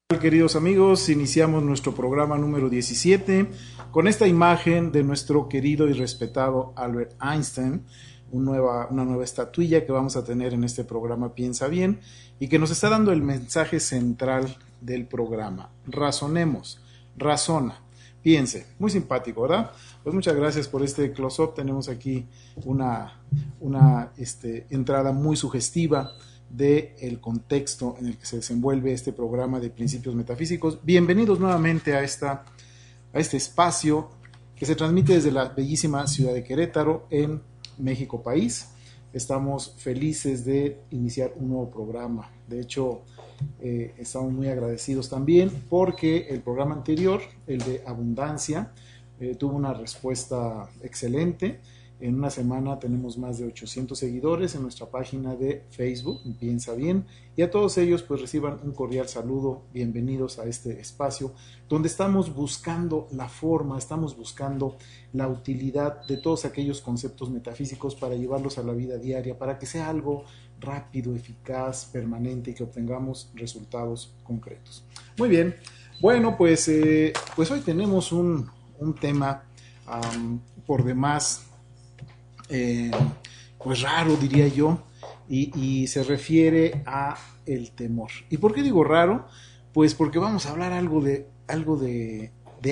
Queridos amigos, iniciamos nuestro programa número 17 con esta imagen de nuestro querido y respetado Albert Einstein, una nueva estatuilla que vamos a tener en este programa Piensa Bien y que nos está dando el mensaje central del programa. Razonemos, razona, piense. Muy simpático, ¿verdad? Pues muchas gracias por este close-up. Tenemos aquí una entrada muy sugestiva del contexto en el que se desenvuelve este programa de principios metafísicos. Bienvenidos nuevamente a este espacio que se transmite desde la bellísima ciudad de Querétaro en México país. Estamos felices de iniciar un nuevo programa. De hecho, estamos muy agradecidos también porque el programa anterior, el de Abundancia, tuvo una respuesta excelente. En una semana tenemos más de 800 seguidores en nuestra página de Facebook, Piensa Bien, y a todos ellos pues reciban un cordial saludo, bienvenidos a este espacio donde estamos buscando la forma, estamos buscando la utilidad de todos aquellos conceptos metafísicos para llevarlos a la vida diaria, para que sea algo rápido, eficaz, permanente y que obtengamos resultados concretos. Muy bien, bueno pues hoy tenemos un tema por demás pues raro, diría yo, y se refiere a el temor. ¿Y por qué digo raro? Pues porque vamos a hablar algo de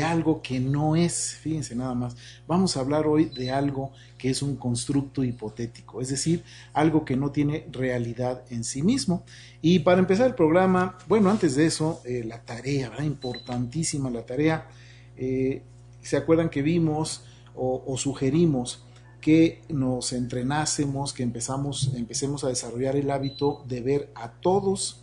algo que no es, fíjense nada más, vamos a hablar hoy de algo que es un constructo hipotético, es decir, algo que no tiene realidad en sí mismo. Y para empezar el programa, bueno, antes de eso, la tarea, ¿verdad? Importantísima la tarea. ¿Se acuerdan que vimos o sugerimos que nos entrenásemos, que empecemos a desarrollar el hábito de ver a todos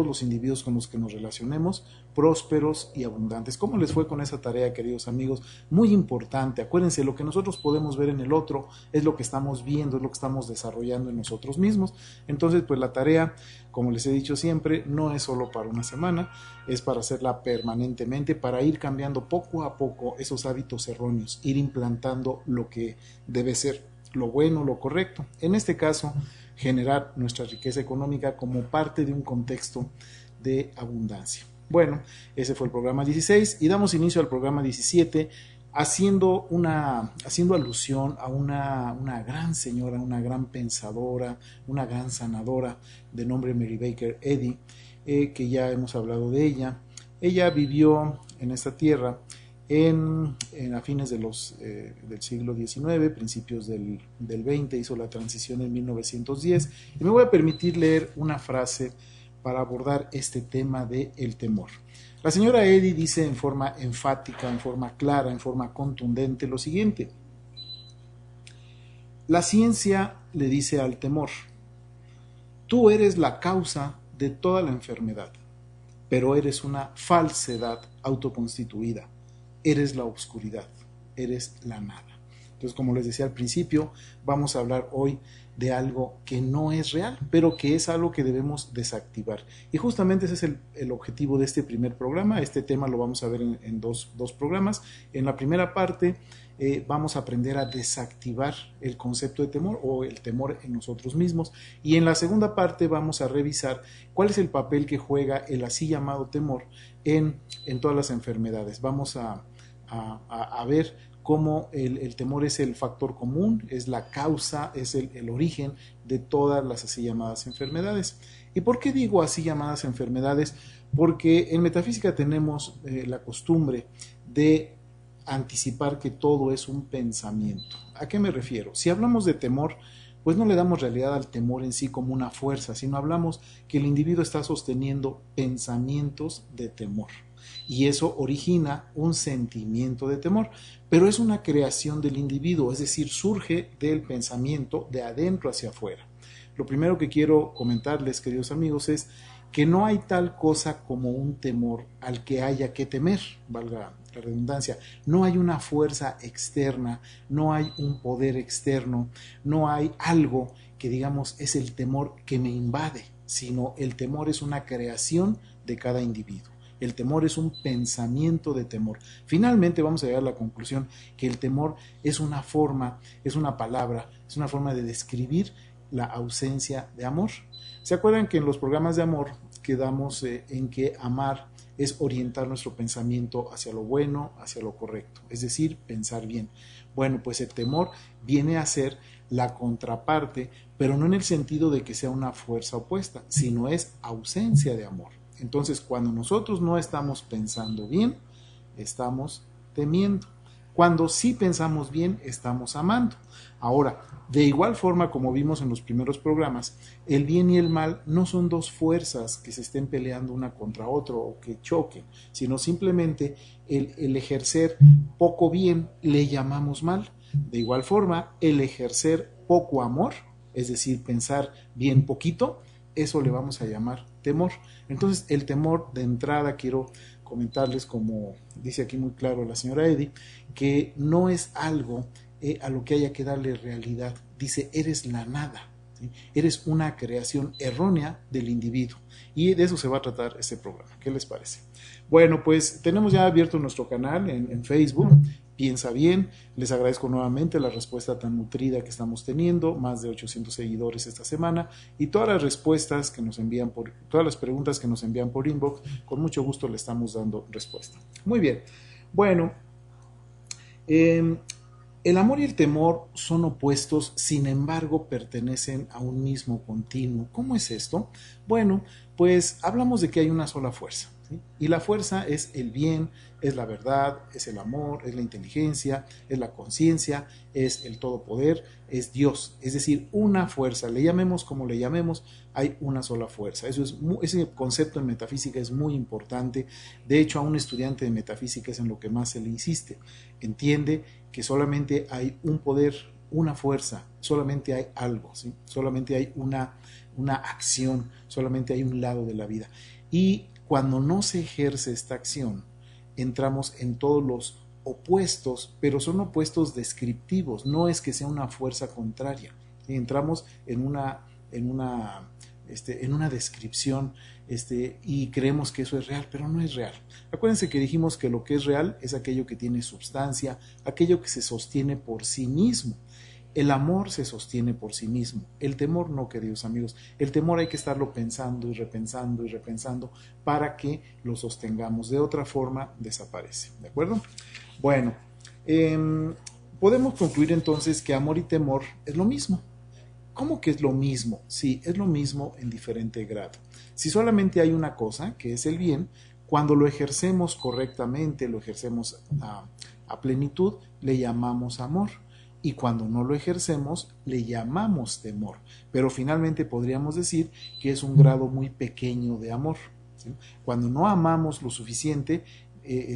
los individuos con los que nos relacionemos prósperos y abundantes? ¿Cómo les fue con esa tarea, queridos amigos? Muy importante. Acuérdense, lo que nosotros podemos ver en el otro es lo que estamos viendo, es lo que estamos desarrollando en nosotros mismos. Entonces, pues la tarea, como les he dicho siempre, no es solo para una semana, es para hacerla permanentemente, para ir cambiando poco a poco esos hábitos erróneos, ir implantando lo que debe ser lo bueno, lo correcto. En este caso, generar nuestra riqueza económica como parte de un contexto de abundancia. Bueno, ese fue el programa 16 y damos inicio al programa 17 haciendo alusión a una gran señora, una gran pensadora, una gran sanadora de nombre Mary Baker Eddy, que ya hemos hablado de ella. Ella vivió en esta tierra a fines del siglo XIX, principios del XX, hizo la transición en 1910, y me voy a permitir leer una frase para abordar este tema del temor. La señora Eddy dice en forma enfática, en forma clara, en forma contundente lo siguiente: la ciencia le dice al temor, tú eres la causa de toda la enfermedad, pero eres una falsedad autoconstituida. Eres la oscuridad, eres la nada. Entonces, como les decía al principio, vamos a hablar hoy de algo que no es real, pero que es algo que debemos desactivar. Y justamente ese es el objetivo de este primer programa. Este tema lo vamos a ver en dos programas. En la primera parte vamos a aprender a desactivar el concepto de temor o el temor en nosotros mismos. Y en la segunda parte vamos a revisar cuál es el papel que juega el así llamado temor en todas las enfermedades. Vamos a ver cómo el temor es el factor común, es la causa, es el origen de todas las así llamadas enfermedades. ¿Y por qué digo así llamadas enfermedades? Porque en metafísica tenemos la costumbre de anticipar que todo es un pensamiento. ¿A qué me refiero? Si hablamos de temor, pues no le damos realidad al temor en sí como una fuerza, sino hablamos que el individuo está sosteniendo pensamientos de temor. Y eso origina un sentimiento de temor, pero es una creación del individuo, es decir, surge del pensamiento de adentro hacia afuera. Lo primero que quiero comentarles, queridos amigos, es que no hay tal cosa como un temor al que haya que temer, valga la redundancia. No hay una fuerza externa, no hay un poder externo, no hay algo que digamos es el temor que me invade, sino el temor es una creación de cada individuo. El temor es un pensamiento de temor. Finalmente vamos a llegar a la conclusión que el temor es una forma, es una palabra, es una forma de describir la ausencia de amor. ¿Se acuerdan que en los programas de amor quedamos en que amar es orientar nuestro pensamiento hacia lo bueno, hacia lo correcto, es decir, pensar bien. Bueno, pues el temor viene a ser la contraparte, pero no en el sentido de que sea una fuerza opuesta, sino es ausencia de amor. Entonces, cuando nosotros no estamos pensando bien, estamos temiendo. Cuando sí pensamos bien, estamos amando. Ahora, de igual forma como vimos en los primeros programas, el bien y el mal no son dos fuerzas que se estén peleando una contra otra o que choquen, sino simplemente el ejercer poco bien le llamamos mal. De igual forma, el ejercer poco amor, es decir, pensar bien poquito, eso le vamos a llamar temor. Entonces, el temor de entrada quiero comentarles, como dice aquí muy claro la señora Eddy, que no es algo a lo que haya que darle realidad. Dice, eres la nada, ¿sí? Eres una creación errónea del individuo. Y de eso se va a tratar este programa. ¿Qué les parece? Bueno, pues tenemos ya abierto nuestro canal en Facebook. Piensa bien, les agradezco nuevamente la respuesta tan nutrida que estamos teniendo, más de 800 seguidores esta semana, y todas las respuestas que nos envían todas las preguntas que nos envían por inbox, con mucho gusto le estamos dando respuesta. Muy bien, bueno, el amor y el temor son opuestos, sin embargo pertenecen a un mismo continuo. ¿Cómo es esto? Bueno, pues hablamos de que hay una sola fuerza, ¿sí? Y la fuerza es el bien, es la verdad, es el amor, es la inteligencia, es la conciencia, es el todopoder, es Dios. Es decir, una fuerza, le llamemos como le llamemos, hay una sola fuerza. Ese concepto en metafísica es muy importante. De hecho, a un estudiante de metafísica es en lo que más se le insiste. Entiende que solamente hay un poder, una fuerza, solamente hay algo, ¿sí? Solamente hay una acción, solamente hay un lado de la vida. Y cuando no se ejerce esta acción, entramos en todos los opuestos, pero son opuestos descriptivos, no es que sea una fuerza contraria. ¿Sí? Entramos en una descripción y creemos que eso es real, pero no es real. Acuérdense que dijimos que lo que es real es aquello que tiene substancia, aquello que se sostiene por sí mismo. El amor se sostiene por sí mismo, el temor no, queridos amigos. El temor hay que estarlo pensando y repensando y repensando para que lo sostengamos. De otra forma desaparece, ¿de acuerdo? Bueno, podemos concluir entonces que amor y temor es lo mismo. ¿Cómo que es lo mismo? Sí, es lo mismo en diferente grado. Si solamente hay una cosa, que es el bien, cuando lo ejercemos correctamente, lo ejercemos a plenitud, le llamamos amor. Y cuando no lo ejercemos, le llamamos temor. Pero finalmente podríamos decir que es un grado muy pequeño de amor, ¿sí? Cuando no amamos lo suficiente,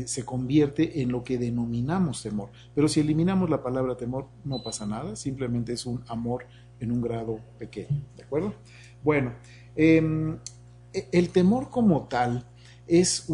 se convierte en lo que denominamos temor. Pero si eliminamos la palabra temor, no pasa nada, simplemente es un amor en un grado pequeño, ¿de acuerdo? Bueno, el temor como tal es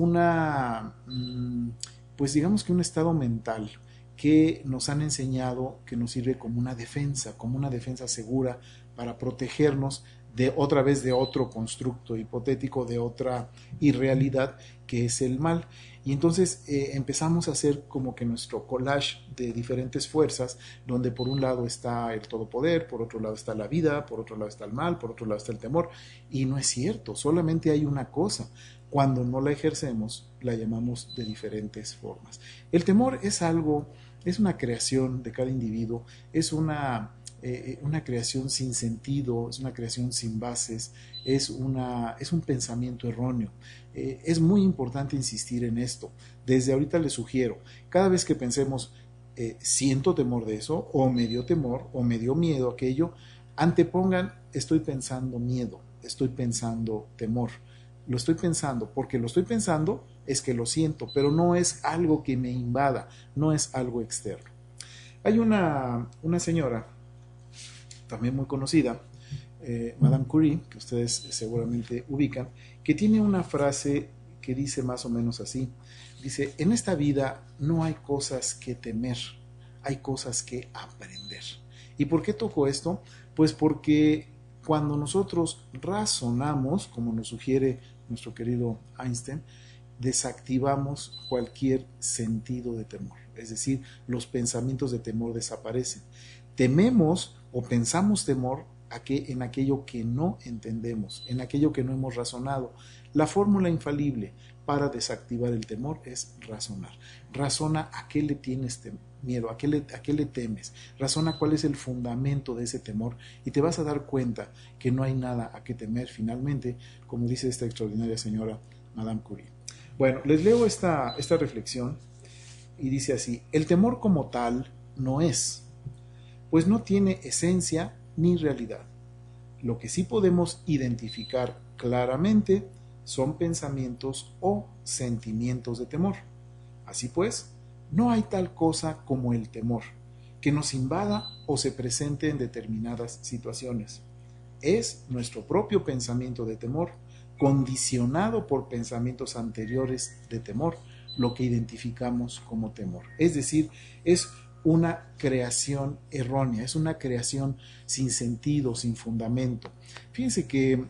pues digamos que un estado mental que nos han enseñado que nos sirve como una defensa segura para protegernos de otra vez de otro constructo hipotético, de otra irrealidad que es el mal. Y entonces empezamos a hacer como que nuestro collage de diferentes fuerzas, donde por un lado está el todopoder, por otro lado está la vida, por otro lado está el mal, por otro lado está el temor. Y no es cierto, solamente hay una cosa. Cuando no la ejercemos, la llamamos de diferentes formas. El temor es una creación de cada individuo, es una creación sin sentido, es una creación sin bases, es un pensamiento erróneo. Es muy importante insistir en esto. Desde ahorita les sugiero, cada vez que pensemos, siento temor de eso, o me dio temor, o me dio miedo aquello, antepongan, estoy pensando miedo, estoy pensando temor. Lo estoy pensando, porque lo estoy pensando es que lo siento, pero no es algo que me invada, no es algo externo. Hay una señora, también muy conocida, Madame Curie, que ustedes seguramente ubican, que tiene una frase que dice más o menos así. Dice, en esta vida no hay cosas que temer, hay cosas que aprender. ¿Y por qué toco esto? Pues porque cuando nosotros razonamos, como nos sugiere nuestro querido Einstein, desactivamos cualquier sentido de temor. Es decir, los pensamientos de temor desaparecen. Tememos o pensamos temor en aquello que no entendemos, en aquello que no hemos razonado. La fórmula infalible para desactivar el temor es razonar. Razona a qué le tienes miedo, a qué le temes. Razona cuál es el fundamento de ese temor y te vas a dar cuenta que no hay nada a qué temer finalmente, como dice esta extraordinaria señora Madame Curie. Bueno, les leo esta reflexión y dice así: el temor como tal no es, pues no tiene esencia ni realidad. Lo que sí podemos identificar claramente son pensamientos o sentimientos de temor. Así pues, no hay tal cosa como el temor, que nos invada o se presente en determinadas situaciones. Es nuestro propio pensamiento de temor, condicionado por pensamientos anteriores de temor, lo que identificamos como temor. Es decir, es una creación errónea, es una creación sin sentido, sin fundamento. Fíjense que,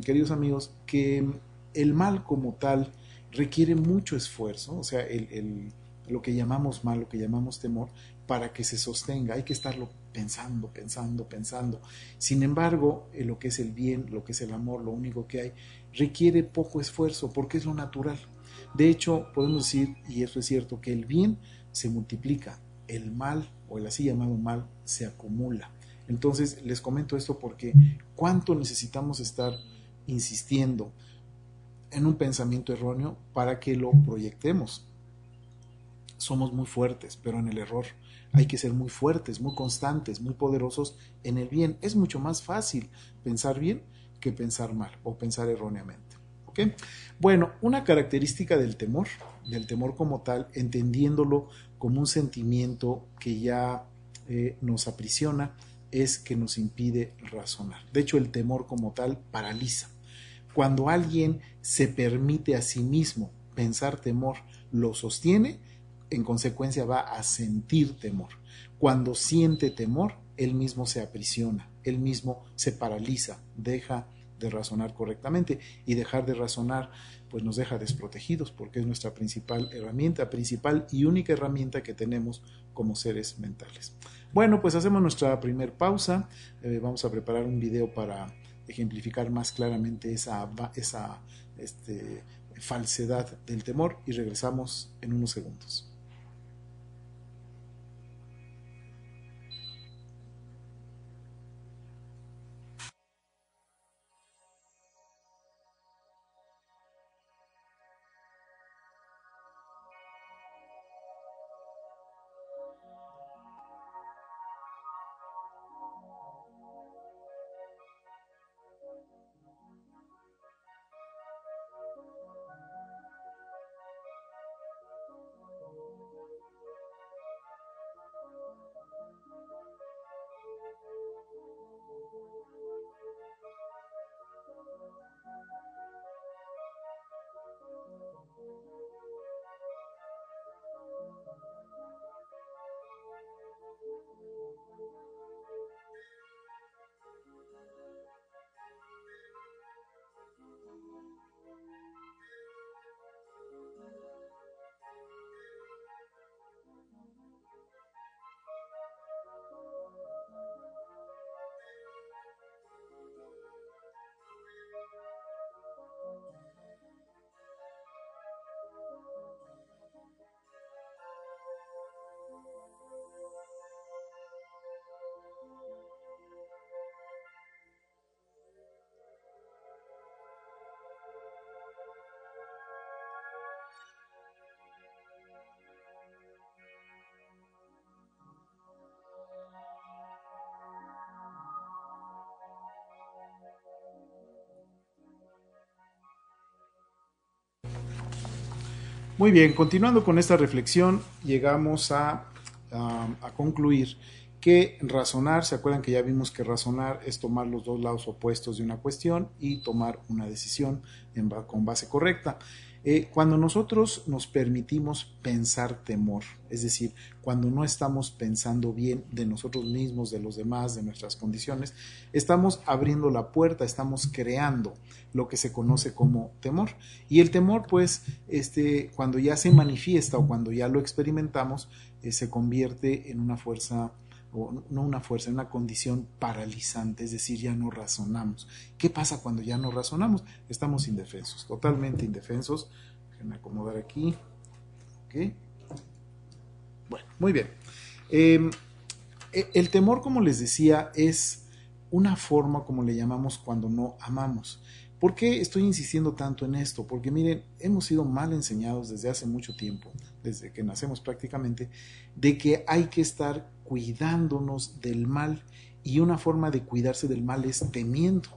queridos amigos, que el mal como tal requiere mucho esfuerzo, o sea, lo que llamamos mal, lo que llamamos temor, para que se sostenga, hay que estarlo pensando, pensando, pensando. Sin embargo, lo que es el bien, lo que es el amor, lo único que hay, requiere poco esfuerzo porque es lo natural. De hecho, podemos decir, y eso es cierto, que el bien se multiplica, el mal, o el así llamado mal, se acumula. Entonces, les comento esto porque cuánto necesitamos estar insistiendo en un pensamiento erróneo para que lo proyectemos. Somos muy fuertes, pero en el error hay que ser muy fuertes, muy constantes, muy poderosos en el bien. Es mucho más fácil pensar bien que pensar mal o pensar erróneamente. ¿Ok? Bueno, una característica del temor como tal, entendiéndolo como un sentimiento que ya nos aprisiona, es que nos impide razonar. De hecho, el temor como tal paraliza. Cuando alguien se permite a sí mismo pensar temor, lo sostiene, en consecuencia va a sentir temor. Cuando siente temor, él mismo se aprisiona, él mismo se paraliza, deja de razonar correctamente, y dejar de razonar pues nos deja desprotegidos porque es nuestra principal y única herramienta que tenemos como seres mentales. Bueno, pues hacemos nuestra primer pausa, vamos a preparar un video para ejemplificar más claramente esa falsedad del temor y regresamos en unos segundos. Muy bien, continuando con esta reflexión, llegamos a concluir que razonar, ¿se acuerdan que ya vimos que razonar es tomar los dos lados opuestos de una cuestión y tomar una decisión con base correcta? Cuando nosotros nos permitimos pensar temor, es decir, cuando no estamos pensando bien de nosotros mismos, de los demás, de nuestras condiciones, estamos abriendo la puerta, estamos creando lo que se conoce como temor. Y el temor, pues, cuando ya se manifiesta o cuando ya lo experimentamos, se convierte en una fuerza o no una fuerza, una condición paralizante, es decir, ya no razonamos. ¿Qué pasa cuando ya no razonamos? Estamos indefensos, totalmente indefensos. Déjenme acomodar aquí. ¿Okay? Bueno, muy bien. El temor, como les decía, es una forma, como le llamamos, cuando no amamos. ¿Por qué estoy insistiendo tanto en esto? Porque miren, hemos sido mal enseñados desde hace mucho tiempo, desde que nacemos prácticamente, de que hay que estar cuidándonos del mal, y una forma de cuidarse del mal es temiendo.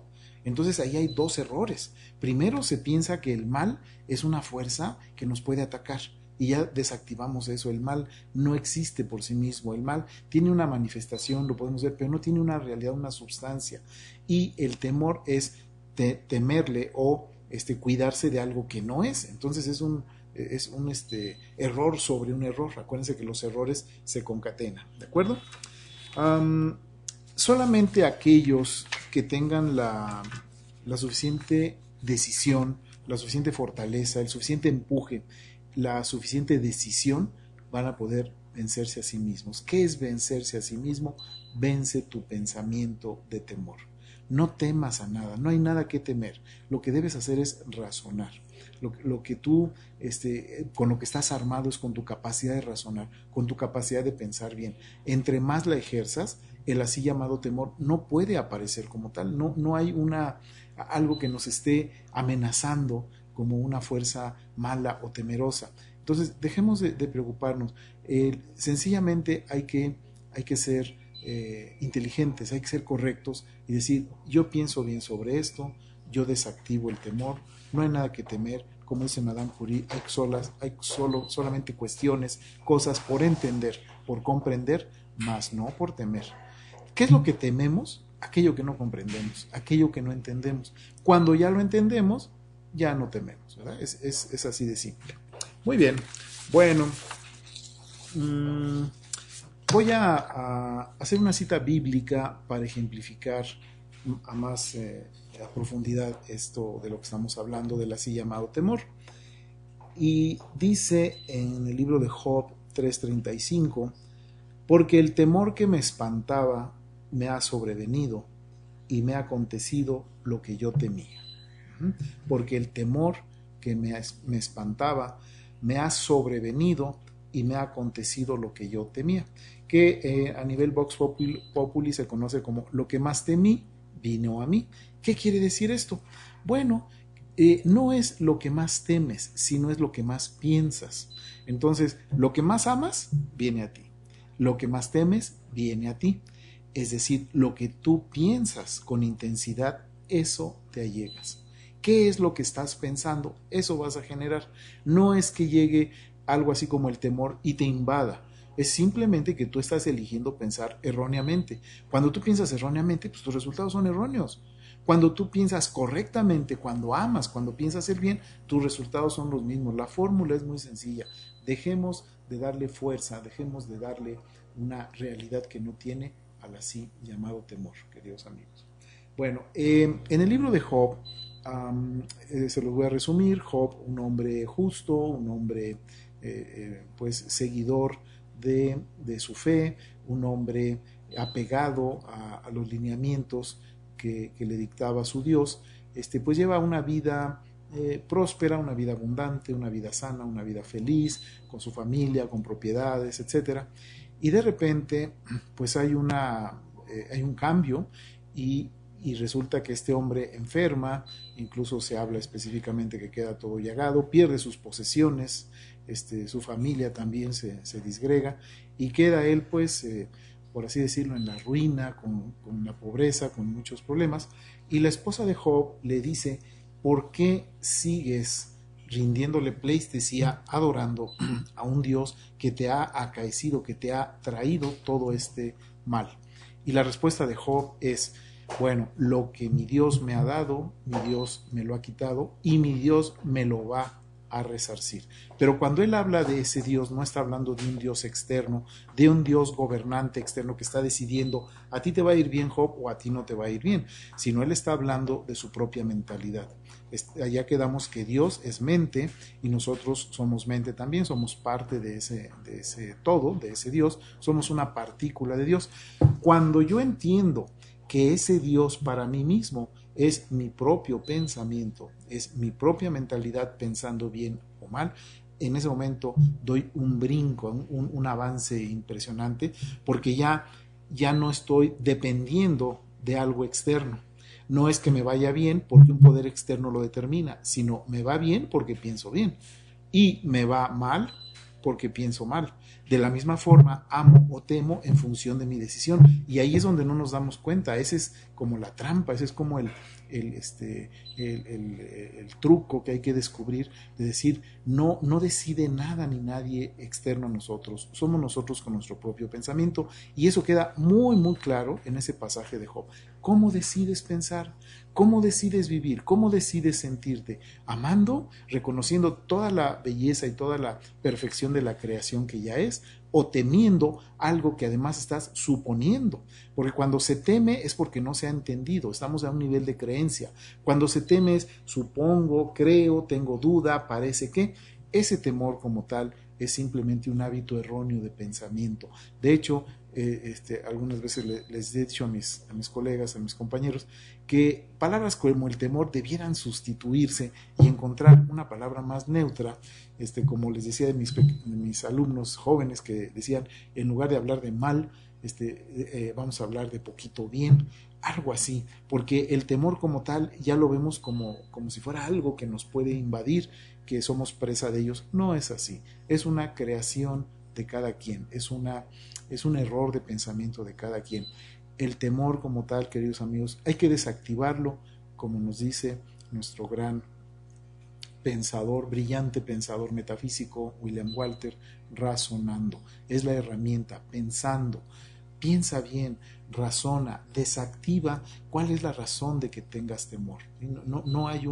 Entonces ahí hay dos errores. Primero, se piensa que el mal es una fuerza que nos puede atacar, y ya desactivamos eso. El mal no existe por sí mismo. El mal tiene una manifestación, lo podemos ver, pero no tiene una realidad, una sustancia. Y el temor es temerle o cuidarse de algo que no es. Entonces es un error sobre un error. Acuérdense que los errores se concatenan, ¿de acuerdo? Solamente aquellos que tengan la suficiente decisión, la suficiente fortaleza, el suficiente empuje, la suficiente decisión, van a poder vencerse a sí mismos. ¿Qué es vencerse a sí mismo? Vence tu pensamiento de temor. No temas a nada, no hay nada que temer. Lo que debes hacer es razonar. Lo que tú, con lo que estás armado es con tu capacidad de razonar, con tu capacidad de pensar bien. Entre más la ejerzas, el así llamado temor no puede aparecer como tal. No hay algo que nos esté amenazando como una fuerza mala o temerosa. Entonces, dejemos de preocuparnos. Sencillamente hay que ser inteligentes, hay que ser correctos y decir, yo pienso bien sobre esto, yo desactivo el temor, no hay nada que temer. Como dice Madame Curie, hay solamente cuestiones, cosas por entender, por comprender, mas no por temer. ¿Qué es lo que tememos? Aquello que no comprendemos, aquello que no entendemos. Cuando ya lo entendemos, ya no tememos, ¿verdad? Es así de simple. Muy bien, bueno, voy a hacer una cita bíblica para ejemplificar a más a profundidad esto de lo que estamos hablando, del así llamado temor. Y dice en el libro de Job 3:35, porque el temor que me espantaba me ha sobrevenido y me ha acontecido lo que yo temía. Porque el temor que me espantaba me ha sobrevenido y me ha acontecido lo que yo temía, que a nivel Vox Populi se conoce como lo que más temí vino a mí. ¿Qué quiere decir esto? Bueno, no es lo que más temes, sino es lo que más piensas. Entonces, lo que más amas viene a ti, lo que más temes viene a ti. Es decir, lo que tú piensas con intensidad, eso te allegas. ¿Qué es lo que estás pensando? Eso vas a generar. No es que llegue algo así como el temor y te invada. Es simplemente que tú estás eligiendo pensar erróneamente. Cuando tú piensas erróneamente, pues tus resultados son erróneos. Cuando tú piensas correctamente, cuando amas, cuando piensas el bien, tus resultados son los mismos. La fórmula es muy sencilla. Dejemos de darle fuerza, dejemos de darle una realidad que no tiene al así llamado temor, queridos amigos. Bueno, en el libro de Job, se los voy a resumir. Job, un hombre justo, un hombre pues seguidor de su fe, un hombre apegado a los lineamientos que le dictaba su Dios, pues lleva una vida próspera, una vida abundante, una vida sana, una vida feliz, con su familia, con propiedades, etcétera. Y de repente, pues hay un cambio y resulta que este hombre enferma, incluso se habla específicamente que queda todo llagado, pierde sus posesiones, su familia también se disgrega y queda él, pues, por así decirlo, en la ruina, con la pobreza, con muchos problemas. Y la esposa de Job le dice, ¿por qué sigues rindiéndole pleitesía, adorando a un Dios que te ha acaecido, que te ha traído todo este mal? Y la respuesta de Job es, bueno, lo que mi Dios me ha dado, mi Dios me lo ha quitado y mi Dios me lo va a resarcir. Pero cuando él habla de ese Dios, no está hablando de un Dios externo, de un Dios gobernante externo que está decidiendo a ti te va a ir bien, Job, o a ti no te va a ir bien, sino él está hablando de su propia mentalidad. Allá quedamos que Dios es mente y nosotros somos mente también, somos parte de ese todo, de ese Dios, somos una partícula de Dios. Cuando yo entiendo que ese Dios para mí mismo es mi propio pensamiento, es mi propia mentalidad pensando bien o mal, en ese momento doy un brinco, un avance impresionante, porque ya no estoy dependiendo de algo externo. No es que me vaya bien porque un poder externo lo determina, sino me va bien porque pienso bien y me va mal porque pienso mal. De la misma forma, amo o temo en función de mi decisión. Y ahí es donde no nos damos cuenta. Ese es como la trampa, ese es como el truco que hay que descubrir, de decir, no decide nada ni nadie externo a nosotros. Somos nosotros con nuestro propio pensamiento. Y eso queda muy, muy claro en ese pasaje de Job. ¿Cómo decides pensar? ¿Cómo decides vivir? ¿Cómo decides sentirte? ¿Amando, reconociendo toda la belleza y toda la perfección de la creación que ya es? ¿O temiendo algo que además estás suponiendo? Porque cuando se teme es porque no se ha entendido, estamos a un nivel de creencia. Cuando se teme es supongo, creo, tengo duda, parece que. Ese temor como tal es simplemente un hábito erróneo de pensamiento. De hecho, algunas veces les he dicho a mis colegas, a mis compañeros, que palabras como el temor debieran sustituirse y encontrar una palabra más neutra, como les decía de mis alumnos jóvenes que decían, en lugar de hablar de mal, vamos a hablar de poquito bien, algo así, porque el temor como tal ya lo vemos como si fuera algo que nos puede invadir, que somos presa de ellos. No es así, es una creación de cada quien, es un error de pensamiento de cada quien. El temor como tal, queridos amigos, hay que desactivarlo, como nos dice nuestro gran pensador, brillante pensador metafísico, William Walter, razonando. Es la herramienta, pensando. Piensa bien, razona, desactiva cuál es la razón de que tengas temor. No hay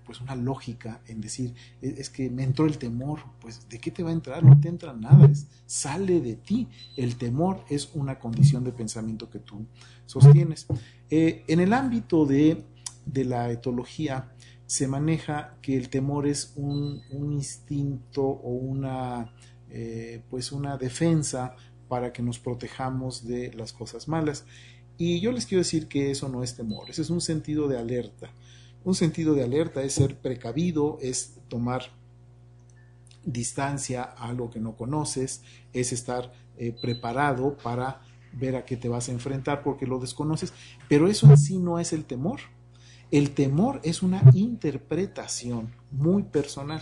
pues una lógica en decir, es que me entró el temor. Pues ¿de qué te va a entrar? No te entra nada, sale de ti. El temor es una condición de pensamiento que tú sostienes. En el ámbito de la etología se maneja que el temor es un instinto o pues una defensa para que nos protejamos de las cosas malas. Y yo les quiero decir que eso no es temor, ese es un sentido de alerta. Un sentido de alerta es ser precavido, es tomar distancia a algo que no conoces, es estar preparado para ver a qué te vas a enfrentar porque lo desconoces, pero eso en sí no es el temor. El temor es una interpretación muy personal,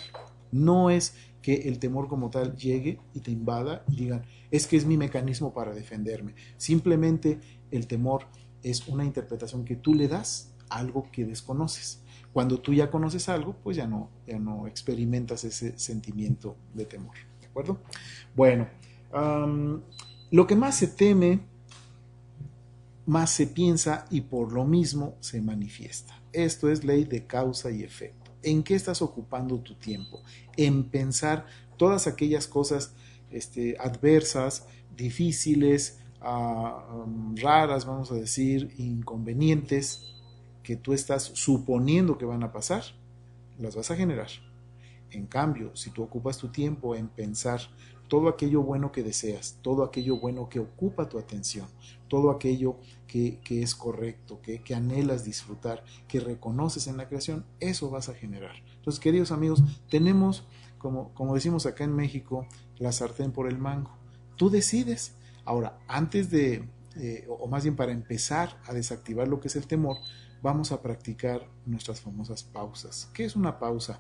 no es que el temor como tal llegue y te invada y digan, es que es mi mecanismo para defenderme. Simplemente el temor es una interpretación que tú le das a algo que desconoces. Cuando tú ya conoces algo, pues ya no experimentas ese sentimiento de temor. ¿De acuerdo? Bueno, lo que más se teme, más se piensa y por lo mismo se manifiesta. Esto es ley de causa y efecto. ¿En qué estás ocupando tu tiempo? En pensar todas aquellas cosas adversas, difíciles, raras, vamos a decir, inconvenientes, que tú estás suponiendo que van a pasar, las vas a generar. En cambio, si tú ocupas tu tiempo en pensar todo aquello bueno que deseas, todo aquello bueno que ocupa tu atención, todo aquello que es correcto, que anhelas disfrutar, que reconoces en la creación, eso vas a generar. Entonces, queridos amigos, tenemos, como decimos acá en México, la sartén por el mango. Tú decides. Ahora, antes o más bien para empezar a desactivar lo que es el temor, vamos a practicar nuestras famosas pausas. ¿Qué es una pausa?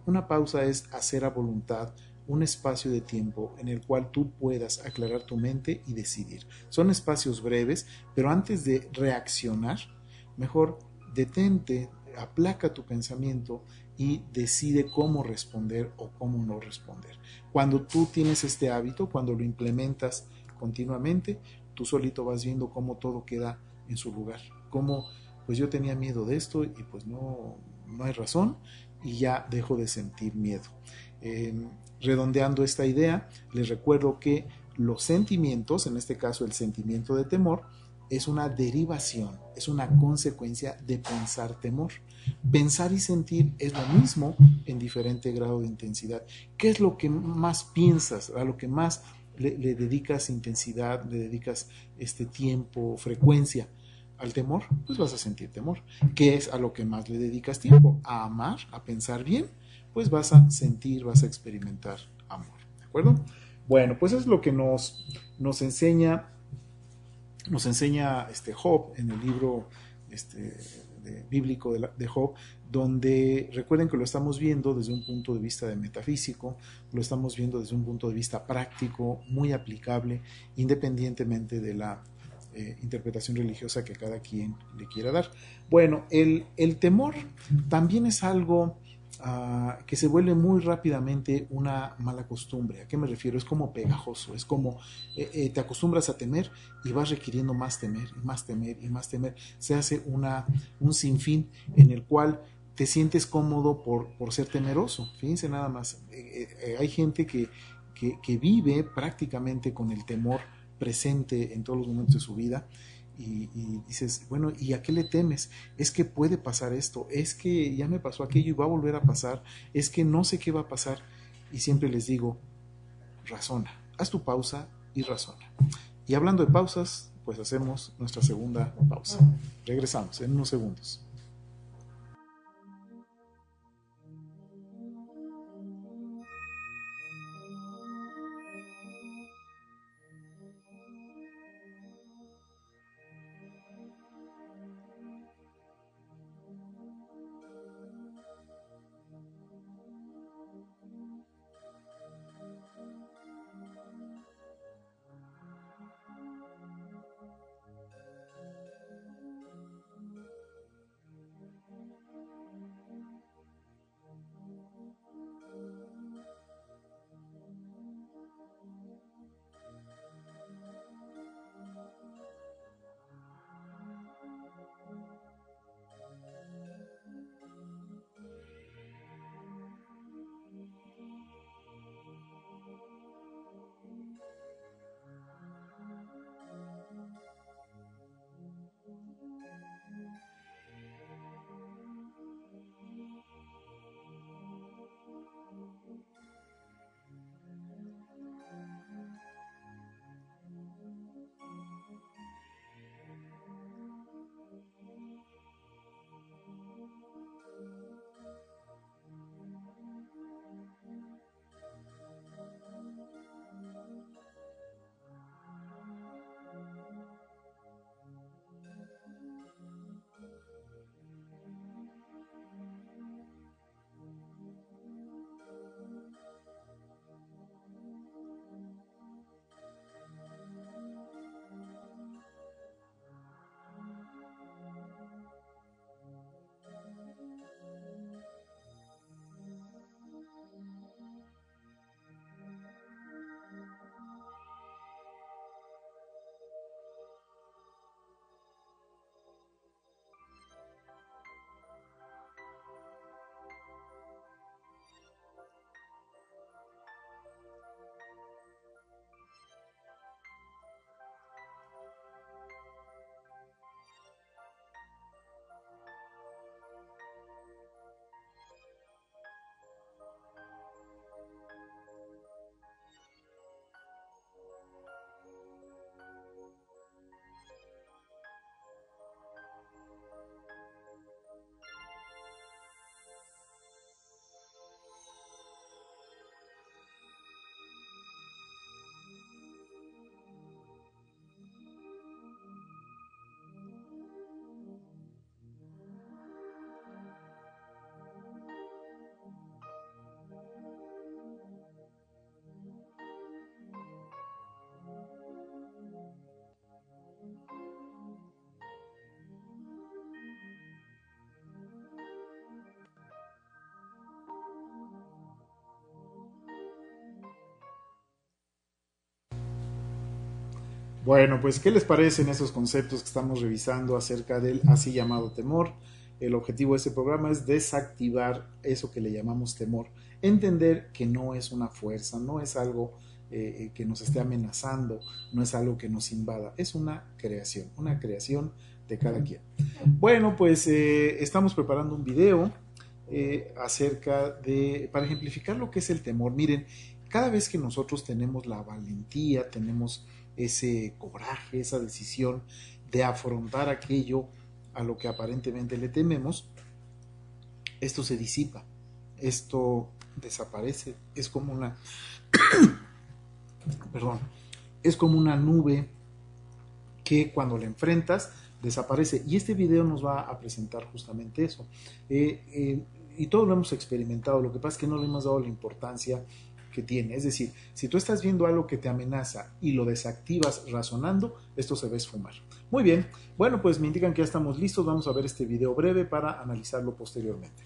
Una pausa es hacer a voluntad un espacio de tiempo en el cual tú puedas aclarar tu mente y decidir. Son espacios breves, pero antes de reaccionar, mejor detente, aplaca tu pensamiento y decide cómo responder o cómo no responder. Cuando tú tienes este hábito, cuando lo implementas continuamente, tú solito vas viendo cómo todo queda en su lugar, cómo pues yo tenía miedo de esto y pues no no hay razón y ya dejo de sentir miedo. Redondeando esta idea, les recuerdo que los sentimientos, en este caso el sentimiento de temor, es una derivación, es una consecuencia de pensar temor. Pensar y sentir es lo mismo en diferente grado de intensidad. ¿Qué es lo que más piensas, a lo que más le dedicas intensidad, le dedicas tiempo, frecuencia? Al temor, pues vas a sentir temor. ¿Qué es a lo que más le dedicas tiempo? A amar, a pensar bien, pues vas a sentir, vas a experimentar amor. ¿De acuerdo? Bueno, pues es lo que nos enseña Job en el libro bíblico de Job, donde recuerden que lo estamos viendo desde un punto de vista de metafísico, lo estamos viendo desde un punto de vista práctico, muy aplicable, independientemente de la interpretación religiosa que cada quien le quiera dar. Bueno, el temor también es algo que se vuelve muy rápidamente una mala costumbre. ¿A qué me refiero? Es como pegajoso, es como te acostumbras a temer y vas requiriendo más temer y más temer y más temer. Se hace un sinfín en el cual te sientes cómodo por ser temeroso. Fíjense nada más, hay gente que vive prácticamente con el temor presente en todos los momentos de su vida. Y dices, bueno, ¿y a qué le temes? Es que puede pasar esto, es que ya me pasó aquello y va a volver a pasar, es que no sé qué va a pasar. Y siempre les digo, razona, haz tu pausa y razona. Y hablando de pausas, pues hacemos nuestra segunda pausa. Regresamos en unos segundos. Bueno, pues ¿qué les parecen esos conceptos que estamos revisando acerca del así llamado temor? el objetivo de este programa es desactivar eso que le llamamos temor, entender que no es una fuerza, no es algo que nos esté amenazando, no es algo que nos invada, es una creación de cada quien. Bueno, pues estamos preparando un video para ejemplificar lo que es el temor. Miren, cada vez que nosotros tenemos la valentía, tenemos ese coraje, esa decisión de afrontar aquello a lo que aparentemente le tememos, esto se disipa, esto desaparece, es como una perdón, es como una nube que cuando la enfrentas desaparece, y este video nos va a presentar justamente eso. Y todos lo hemos experimentado, lo que pasa es que no le hemos dado la importancia que tiene. Es decir, si tú estás viendo algo que te amenaza y lo desactivas razonando, esto se va a esfumar. Muy bien, bueno, pues me indican que ya estamos listos. Vamos a ver este video breve para analizarlo posteriormente.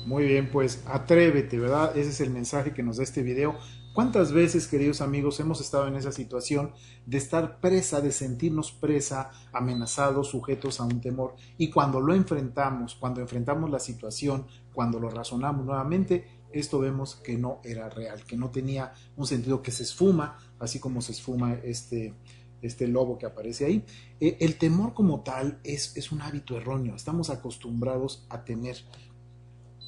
Muy bien, pues atrévete, ¿verdad? Ese es el mensaje que nos da este video. ¿Cuántas veces, queridos amigos, hemos estado en esa situación de estar presa, de sentirnos presa, amenazados, sujetos a un temor? Y cuando lo enfrentamos, cuando enfrentamos la situación, cuando lo razonamos nuevamente, esto vemos que no era real, que no tenía un sentido, que se esfuma, así como se esfuma este lobo que aparece ahí. El temor como tal es un hábito erróneo. Estamos acostumbrados a temer.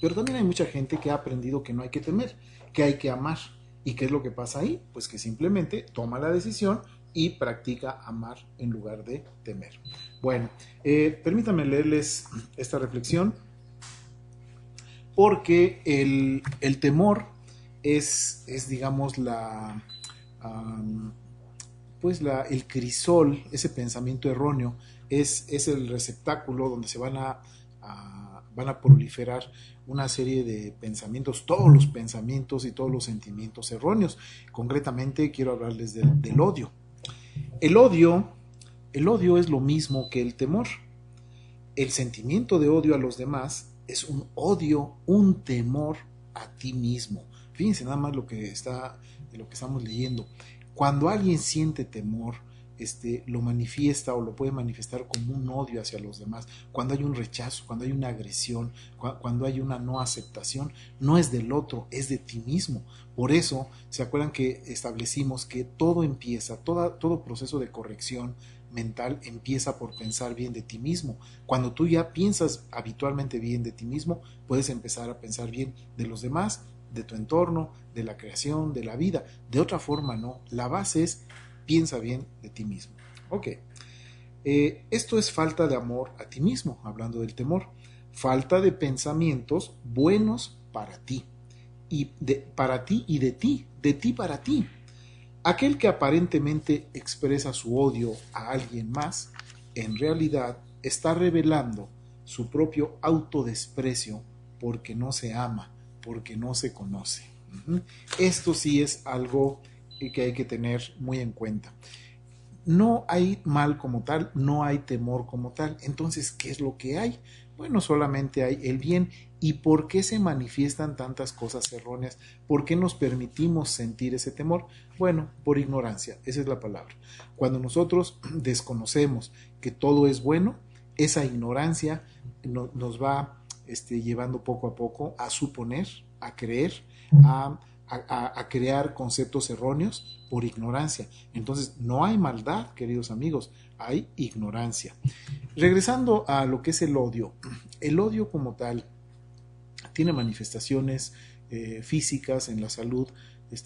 Pero también hay mucha gente que ha aprendido que no hay que temer, que hay que amar. ¿Y qué es lo que pasa ahí? Pues que simplemente toma la decisión y practica amar en lugar de temer. Bueno, permítanme leerles esta reflexión, porque el temor es digamos, el crisol, ese pensamiento erróneo, es el receptáculo donde se van a proliferar una serie de pensamientos, todos los pensamientos y todos los sentimientos erróneos. Concretamente quiero hablarles del odio. El odio es lo mismo que el temor. El sentimiento de odio a los demás es un odio, un temor a ti mismo. Fíjense nada más de lo que estamos leyendo. Cuando alguien siente temor, lo manifiesta o lo puede manifestar como un odio hacia los demás. Cuando hay un rechazo, cuando hay una agresión, cuando hay una no aceptación, no es del otro, es de ti mismo. Por eso, ¿se acuerdan que establecimos que todo proceso de corrección mental empieza por pensar bien de ti mismo? Cuando tú ya piensas habitualmente bien de ti mismo, puedes empezar a pensar bien de los demás, de tu entorno, de la creación, de la vida. De otra forma, no. La base es piensa bien de ti mismo. Ok. Esto es falta de amor a ti mismo, hablando del temor. Falta de pensamientos buenos para ti. Para ti y de ti para ti. Aquel que aparentemente expresa su odio a alguien más, en realidad está revelando su propio autodesprecio porque no se ama, porque no se conoce. Esto sí es algo y que hay que tener muy en cuenta. No hay mal como tal, no hay temor como tal. Entonces, ¿qué es lo que hay? Bueno, solamente hay el bien. ¿Y por qué se manifiestan tantas cosas erróneas? ¿Por qué nos permitimos sentir ese temor? Bueno, por ignorancia, esa es la palabra. Cuando nosotros desconocemos que todo es bueno, esa ignorancia nos va llevando poco a poco a suponer, a creer, a crear conceptos erróneos por ignorancia. Entonces, no hay maldad, queridos amigos, hay ignorancia. Regresando a lo que es el odio como tal tiene manifestaciones físicas en la salud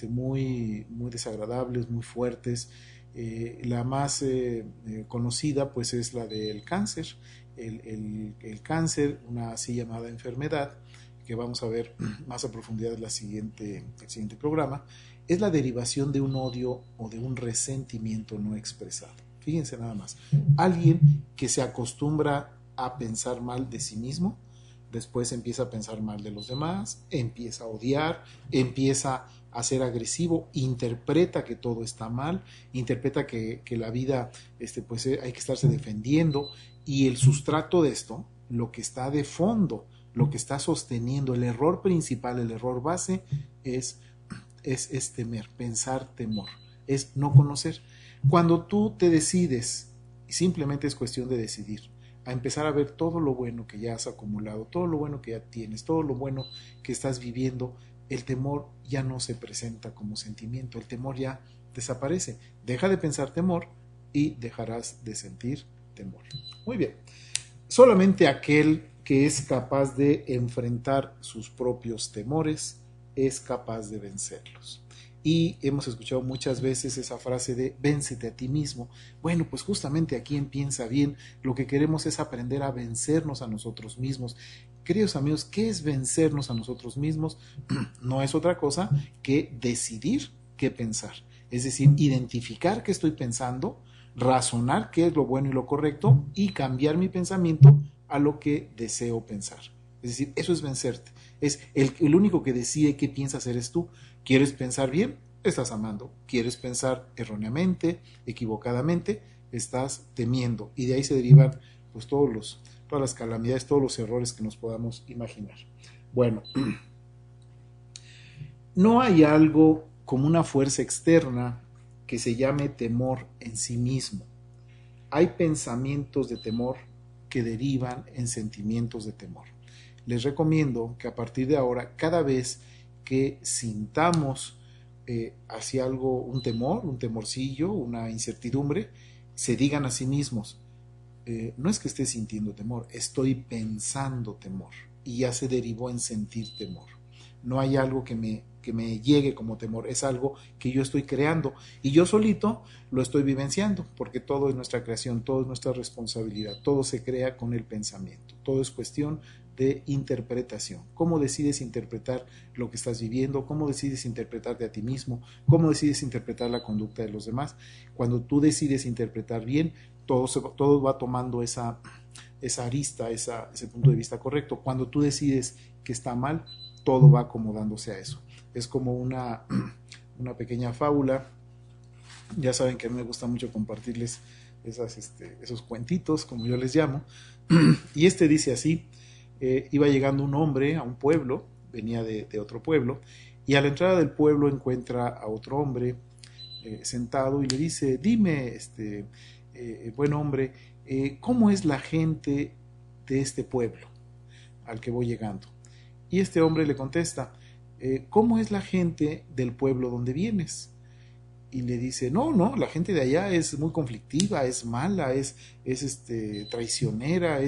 muy, muy desagradables, muy fuertes. La más conocida pues es la del cáncer. El cáncer, una así llamada enfermedad, que vamos a ver más a profundidad en el siguiente programa, es la derivación de un odio o de un resentimiento no expresado. Fíjense nada más, alguien que se acostumbra a pensar mal de sí mismo, después empieza a pensar mal de los demás, empieza a odiar, empieza a ser agresivo, interpreta que todo está mal, interpreta que la vida pues hay que estarse defendiendo, y el sustrato de esto, lo que está de fondo, lo que está sosteniendo, el error principal, el error base es temer, pensar temor, es no conocer. Cuando tú te decides, simplemente es cuestión de decidir, a empezar a ver todo lo bueno que ya has acumulado, todo lo bueno que ya tienes, todo lo bueno que estás viviendo, el temor ya no se presenta como sentimiento, el temor ya desaparece. Deja de pensar temor y dejarás de sentir temor. Muy bien. Solamente aquel que es capaz de enfrentar sus propios temores es capaz de vencerlos. Y hemos escuchado muchas veces esa frase de véncete a ti mismo. Bueno, pues justamente aquí en Piensa Bien lo que queremos es aprender a vencernos a nosotros mismos. Queridos amigos, ¿qué es vencernos a nosotros mismos? No es otra cosa que decidir qué pensar. Es decir, identificar qué estoy pensando, razonar qué es lo bueno y lo correcto y cambiar mi pensamiento a lo que deseo pensar. Es decir, eso es vencerte. Es el único que decide qué piensas eres tú. ¿Quieres pensar bien? Estás amando. ¿Quieres pensar erróneamente, equivocadamente? Estás temiendo. Y de ahí se derivan pues todas las calamidades, todos los errores que nos podamos imaginar. Bueno, no hay algo como una fuerza externa que se llame temor en sí mismo. Hay pensamientos de temor que derivan en sentimientos de temor. Les recomiendo que a partir de ahora, cada vez que sintamos hacia algo un temor, un temorcillo, una incertidumbre, se digan a sí mismos, no es que esté sintiendo temor, estoy pensando temor, y ya se derivó en sentir temor. No hay algo que me llegue como temor, es algo que yo estoy creando y yo solito lo estoy vivenciando, porque todo es nuestra creación, todo es nuestra responsabilidad, todo se crea con el pensamiento, todo es cuestión de interpretación. ¿Cómo decides interpretar lo que estás viviendo? ¿Cómo decides interpretarte a ti mismo? ¿Cómo decides interpretar la conducta de los demás? Cuando tú decides interpretar bien, todo va tomando esa arista, ese punto de vista correcto. Cuando tú decides que está mal, todo va acomodándose a eso. Es como una pequeña fábula. Ya saben que a mí me gusta mucho compartirles esos cuentitos, como yo les llamo. Y dice así: iba llegando un hombre a un pueblo, venía de otro pueblo, y a la entrada del pueblo encuentra a otro hombre sentado y le dice: dime, buen hombre, ¿cómo es la gente de este pueblo al que voy llegando? Y este hombre le contesta: ¿cómo es la gente del pueblo donde vienes? Y le dice: no, la gente de allá es muy conflictiva, es mala, es traicionera,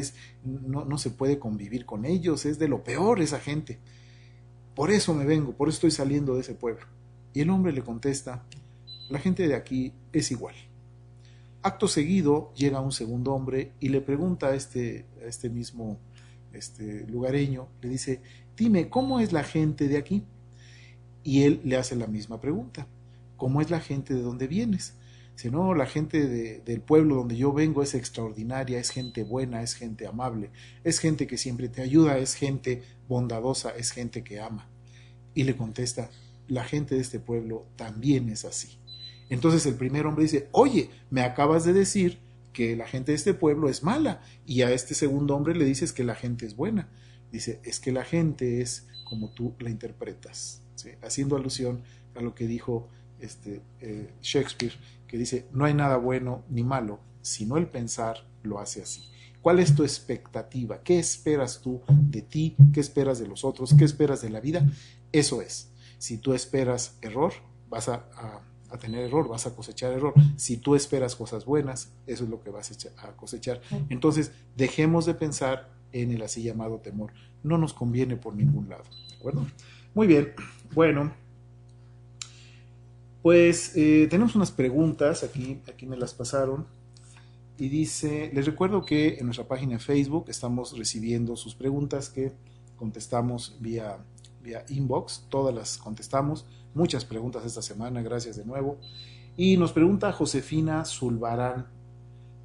no se puede convivir con ellos, es de lo peor esa gente. Por eso me vengo, por eso estoy saliendo de ese pueblo. Y el hombre le contesta: la gente de aquí es igual. Acto seguido llega un segundo hombre y le pregunta a este mismo lugareño, le dice: dime, ¿cómo es la gente de aquí? Y él le hace la misma pregunta: ¿cómo es la gente de donde vienes? Dice: no, la gente del pueblo donde yo vengo es extraordinaria, es gente buena, es gente amable, es gente que siempre te ayuda, es gente bondadosa, es gente que ama. Y le contesta: la gente de este pueblo también es así. Entonces el primer hombre dice, oye, me acabas de decir que la gente de este pueblo es mala, y a este segundo hombre le dices que la gente es buena. Dice, es que la gente es como tú la interpretas, ¿sí? Haciendo alusión a lo que dijo Shakespeare, que dice, no hay nada bueno ni malo, sino el pensar lo hace así. ¿Cuál es tu expectativa? ¿Qué esperas tú de ti? ¿Qué esperas de los otros? ¿Qué esperas de la vida? Eso es. Si tú esperas error, vas a tener error, vas a cosechar error. Si tú esperas cosas buenas, eso es lo que vas a cosechar. Entonces, dejemos de pensar en el así llamado temor. No nos conviene por ningún lado, ¿de acuerdo? Muy bien, bueno, pues tenemos unas preguntas, aquí me las pasaron, y dice, les recuerdo que en nuestra página de Facebook estamos recibiendo sus preguntas que contestamos vía inbox, todas las contestamos, muchas preguntas esta semana, gracias de nuevo. Y nos pregunta Josefina Zulbarán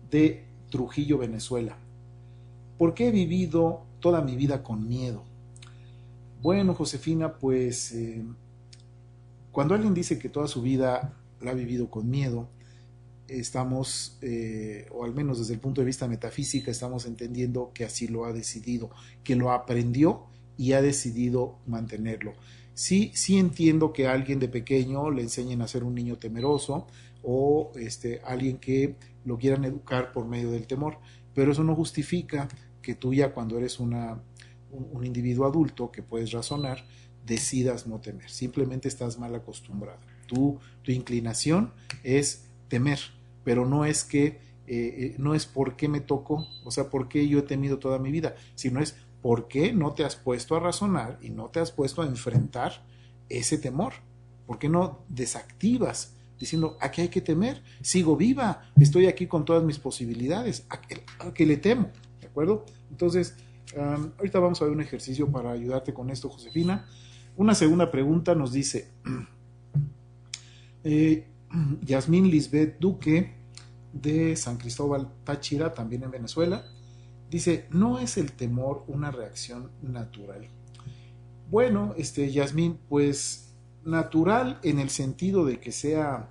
de Trujillo, Venezuela, ¿por qué he vivido toda mi vida con miedo? Bueno, Josefina, pues cuando alguien dice que toda su vida la ha vivido con miedo, estamos, o al menos desde el punto de vista metafísico, estamos entendiendo que así lo ha decidido, que lo aprendió y ha decidido mantenerlo. Sí, sí entiendo que a alguien de pequeño le enseñen a ser un niño temeroso, o alguien que lo quieran educar por medio del temor, pero eso no justifica que tú ya cuando eres un individuo adulto que puedes razonar, decidas no temer. Simplemente estás mal acostumbrado. Tu inclinación es temer, pero no es que no es por qué me tocó, o sea, por qué yo he temido toda mi vida, sino es por qué no te has puesto a razonar y no te has puesto a enfrentar ese temor. ¿Por qué no desactivas diciendo, ¿a qué hay que temer? Sigo viva, estoy aquí con todas mis posibilidades, ¿a qué le temo? ¿De acuerdo? Entonces, ahorita vamos a ver un ejercicio para ayudarte con esto, Josefina. Una segunda pregunta nos dice, Yasmín Lisbeth Duque de San Cristóbal Táchira, también en Venezuela, dice, ¿no es el temor una reacción natural? Bueno, Yasmín, pues natural en el sentido de que sea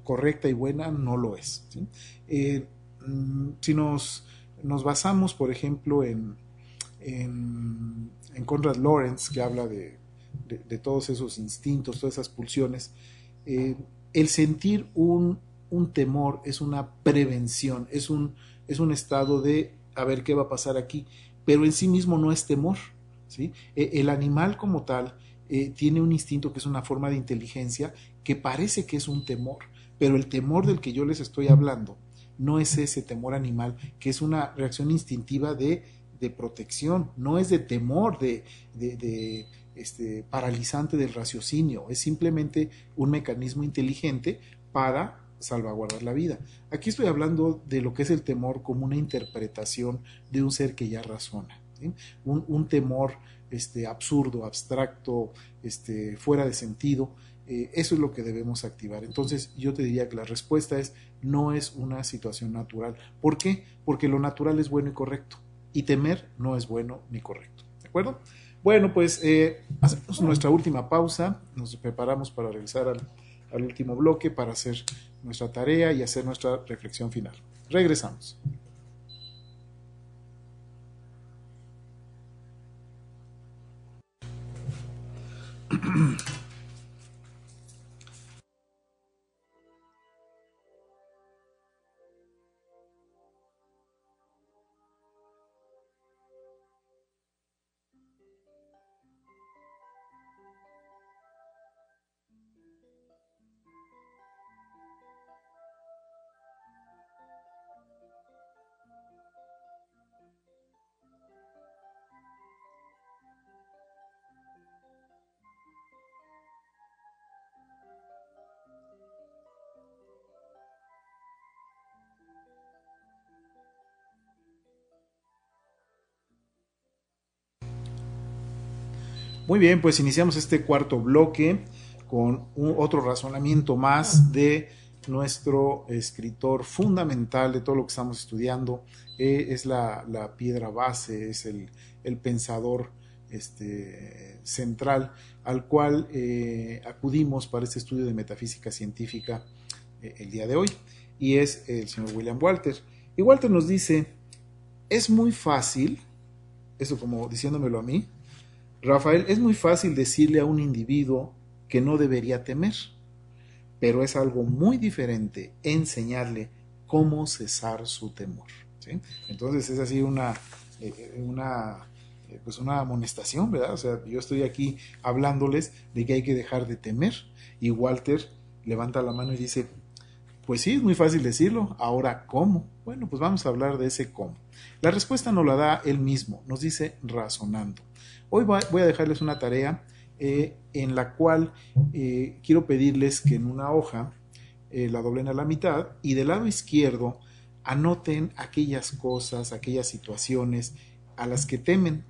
correcta y buena, no lo es, ¿sí? Si nos basamos, por ejemplo, en Konrad Lorenz, que habla de todos esos instintos, todas esas pulsiones, el sentir un temor es una prevención, es un estado de a ver qué va a pasar aquí, pero en sí mismo no es temor, ¿sí? El animal como tal tiene un instinto que es una forma de inteligencia que parece que es un temor, pero el temor del que yo les estoy hablando no es ese temor animal, que es una reacción instintiva de protección, no es de temor, paralizante del raciocinio, es simplemente un mecanismo inteligente para salvaguardar la vida. Aquí estoy hablando de lo que es el temor como una interpretación de un ser que ya razona, ¿sí? Un temor absurdo, abstracto, fuera de sentido. Eso es lo que debemos activar. Entonces yo te diría que la respuesta es no es una situación natural. ¿Por qué? Porque lo natural es bueno y correcto, y temer no es bueno ni correcto. ¿De acuerdo? Bueno, pues hacemos nuestra última pausa, nos preparamos para regresar al último bloque para hacer nuestra tarea y hacer nuestra reflexión final. Regresamos. Muy bien, pues iniciamos este cuarto bloque con otro razonamiento más de nuestro escritor fundamental de todo lo que estamos estudiando. Es la piedra base, es el pensador central al cual acudimos para este estudio de metafísica científica el día de hoy, y es el señor William Walter. Y Walter nos dice, es muy fácil, eso como diciéndomelo a mí, Rafael, es muy fácil decirle a un individuo que no debería temer, pero es algo muy diferente enseñarle cómo cesar su temor, ¿sí? Entonces es así pues una amonestación, ¿verdad? O sea, yo estoy aquí hablándoles de que hay que dejar de temer, y Walter levanta la mano y dice, pues sí, es muy fácil decirlo, ahora ¿cómo? Bueno, pues vamos a hablar de ese cómo. La respuesta nos la da él mismo, nos dice razonando. Hoy voy a dejarles una tarea en la cual quiero pedirles que en una hoja la doblen a la mitad y del lado izquierdo anoten aquellas cosas, aquellas situaciones a las que temen.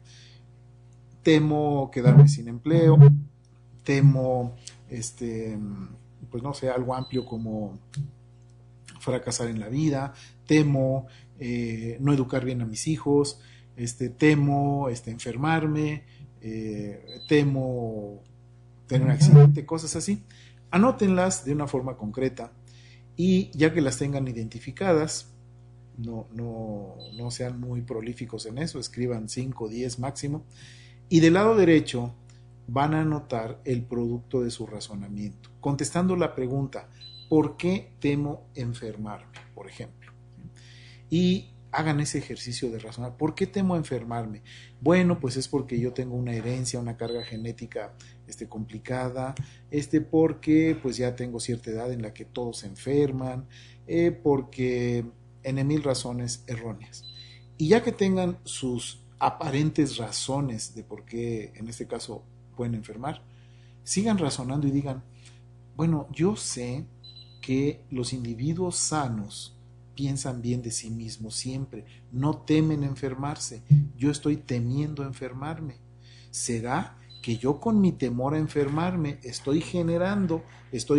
Temo quedarme sin empleo, temo, pues no sé, algo amplio como fracasar en la vida, temo no educar bien a mis hijos, temo enfermarme, temo tener un accidente, cosas así. Anótenlas de una forma concreta y ya que las tengan identificadas, no sean muy prolíficos en eso, escriban 5 o 10 máximo, y del lado derecho van a anotar el producto de su razonamiento, contestando la pregunta, ¿por qué temo enfermarme? Por ejemplo. Y hagan ese ejercicio de razonar. ¿Por qué temo enfermarme? Bueno, pues es porque yo tengo una herencia, una carga genética complicada, porque pues ya tengo cierta edad en la que todos se enferman, porque en mil razones erróneas. Y ya que tengan sus aparentes razones de por qué en este caso pueden enfermar, sigan razonando y digan, bueno, yo sé que los individuos sanos piensan bien de sí mismos siempre, no temen enfermarse, yo estoy temiendo enfermarme. ¿Será que yo con mi temor a enfermarme estoy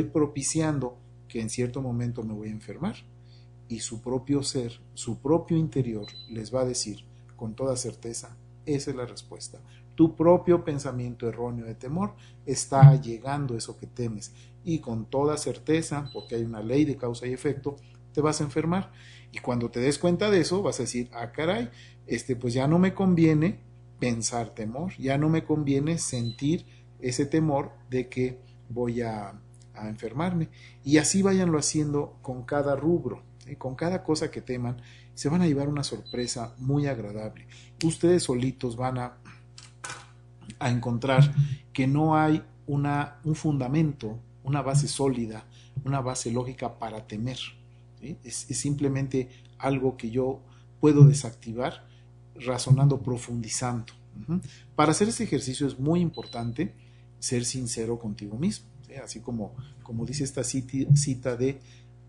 propiciando que en cierto momento me voy a enfermar? Y su propio ser, su propio interior les va a decir con toda certeza, esa es la respuesta. Tu propio pensamiento erróneo de temor está llegando a eso que temes y con toda certeza, porque hay una ley de causa y efecto, te vas a enfermar. Y cuando te des cuenta de eso, vas a decir, ah, caray, pues ya no me conviene pensar temor, ya no me conviene sentir ese temor de que voy a enfermarme. Y así váyanlo haciendo con cada rubro, ¿sí? Con cada cosa que teman, se van a llevar una sorpresa muy agradable. Ustedes solitos van a encontrar que no hay un fundamento, una base sólida, una base lógica para temer, ¿sí? Es simplemente algo que yo puedo desactivar razonando, profundizando. Para hacer este ejercicio es muy importante ser sincero contigo mismo, ¿sí? Así como dice esta cita de,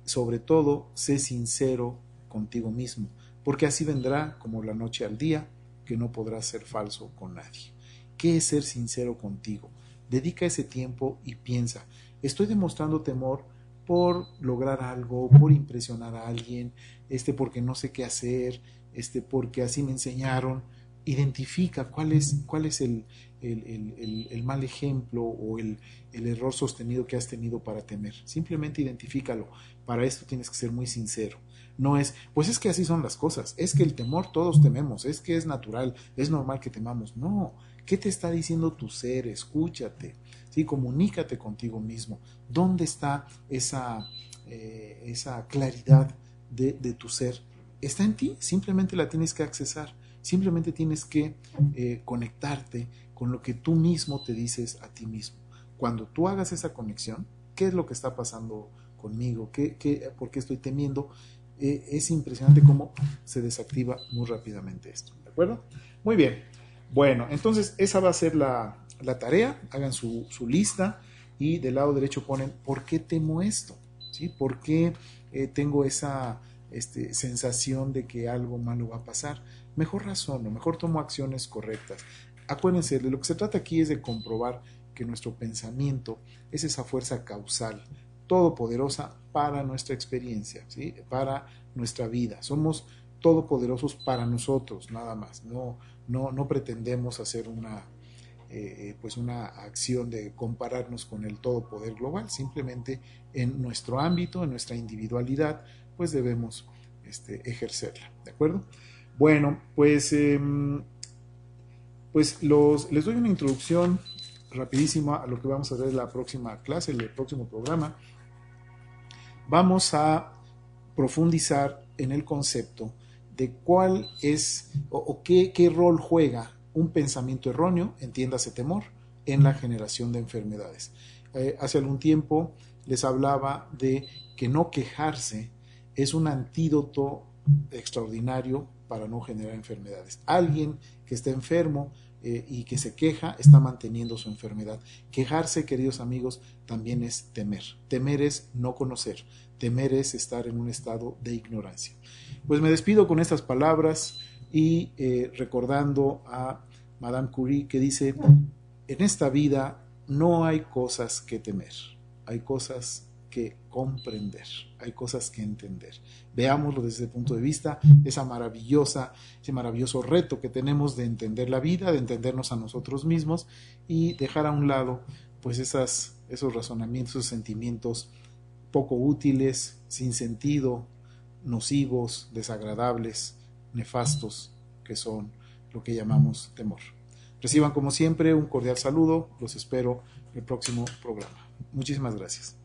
sobre todo, sé sincero contigo mismo, porque así vendrá como la noche al día, que no podrás ser falso con nadie. ¿Qué es ser sincero contigo? Dedica ese tiempo y piensa, ¿estoy demostrando temor por lograr algo, por impresionar a alguien, porque no sé qué hacer, porque así me enseñaron? Identifica cuál es el mal ejemplo o el error sostenido que has tenido para temer. Simplemente identifícalo. Para esto tienes que ser muy sincero. No es, pues es que así son las cosas, es que el temor todos tememos, es que es natural, es normal que temamos. No, ¿qué te está diciendo tu ser? Escúchate, ¿sí? Comunícate contigo mismo. ¿Dónde está esa claridad de tu ser? Está en ti, simplemente la tienes que accesar, simplemente tienes que conectarte con lo que tú mismo te dices a ti mismo. Cuando tú hagas esa conexión, ¿qué es lo que está pasando conmigo? ¿Por qué estoy temiendo? Es impresionante cómo se desactiva muy rápidamente esto, ¿de acuerdo? Muy bien, bueno, entonces esa va a ser la tarea. Hagan su lista y del lado derecho ponen ¿por qué temo esto? ¿Sí? ¿Por qué tengo esa sensación de que algo malo va a pasar? Mejor razono, mejor tomo acciones correctas. Acuérdense, de lo que se trata aquí es de comprobar que nuestro pensamiento es esa fuerza causal todopoderosa para nuestra experiencia, ¿sí? Para nuestra vida. Somos todopoderosos para nosotros, nada más. No pretendemos hacer pues una acción de compararnos con el todo poder global, simplemente en nuestro ámbito, en nuestra individualidad, pues debemos ejercerla, ¿de acuerdo? Bueno, pues les doy una introducción rapidísima a lo que vamos a ver en la próxima clase, en el próximo programa. Vamos a profundizar en el concepto de cuál es o qué rol juega un pensamiento erróneo, entiéndase temor, en la generación de enfermedades. Hace algún tiempo les hablaba de que no quejarse es un antídoto extraordinario para no generar enfermedades. Alguien que está enfermo y que se queja está manteniendo su enfermedad. Quejarse, queridos amigos, también es temer. Temer es no conocer. Temer es estar en un estado de ignorancia. Pues me despido con estas palabras y recordando a Madame Curie, que dice: en esta vida no hay cosas que temer, hay cosas que comprender, hay cosas que entender. Veámoslo desde ese punto de vista, ese maravilloso reto que tenemos de entender la vida, de entendernos a nosotros mismos y dejar a un lado pues esos razonamientos, esos sentimientos poco útiles, sin sentido, nocivos, desagradables, nefastos, que son lo que llamamos temor. Reciban como siempre un cordial saludo, los espero en el próximo programa. Muchísimas gracias.